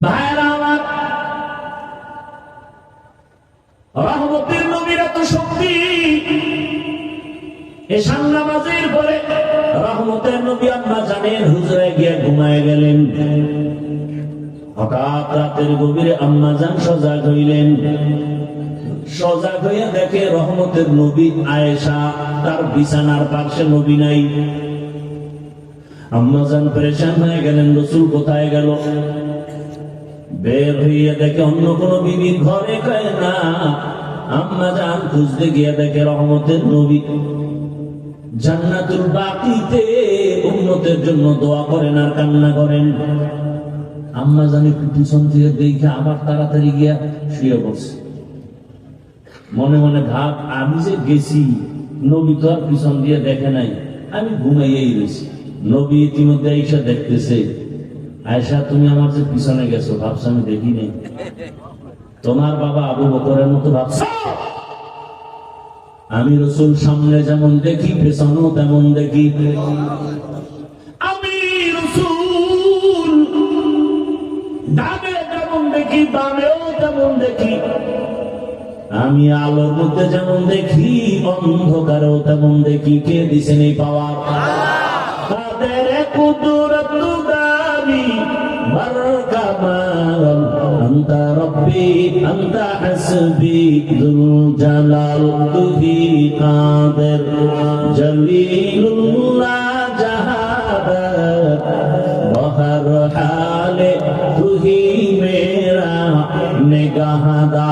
ভাইরা আমার, রহমতের নবীর এত শক্তি। এশার নামাজের পরে রহমতের নবী আম্মা জানেন হুজুরে গিয়ে ঘুমায় গেলেন। হঠাৎ রাতের গভীরে আম্মা জান সজাগ হইলেন। সজাগ হইয়া দেখে রহমতের নবী আয়েশা তার বিছানার পাশে, নবী নাই। আম্মা জান পেরেশান হয়ে গেলেন, রাসূল কোথায় গেল? বের হইয়া দেখে অন্য কোন বিবির ঘরে কয় না। আম্মা জান খুঁজতে গিয়ে দেখে রহমতের নবী জান্নাতুল বাকিতে উম্মতের জন্য দোয়া করেন আর কান্না করেন। আম্মা জান একটু পিছন থেকে দেখে আবার তাড়াতাড়ি গিয়া শুয়ে পড়ছে। মনে মনে ভাব, আমি যে গেছি, নবী তো আর পিছন দিয়ে দেখে নাই, আমি ঘুমাইয়াই রয়েছি। নবী ইতিমধ্যে আয়েশা দেখতেছে, আয়েশা তুমি আমার যে পিছনে গেছো, ভাবছো আমি দেখি নাই? তোমার বাবা আবু বকরের মতো ভাবছো? আমি রাসূল সামনে যেমন দেখি, পেছনেও তেমন দেখি। আমি রাসূল ডানে যেমন দেখি, বামেও তেমন দেখি। আমি আলোর মধ্যে যেমন দেখি, অন্ধকারেও তেমন দেখি। কে দিছেন এই পাওয়ার? তাদের কুদরত গানি মারকামাল আনতা রব্বি আনতা হাসবি যুল জালাল তুহি কাদের জলিলুল্লাহ জাহাদাত বহর হালে তুহি মেরা নিগাহদার।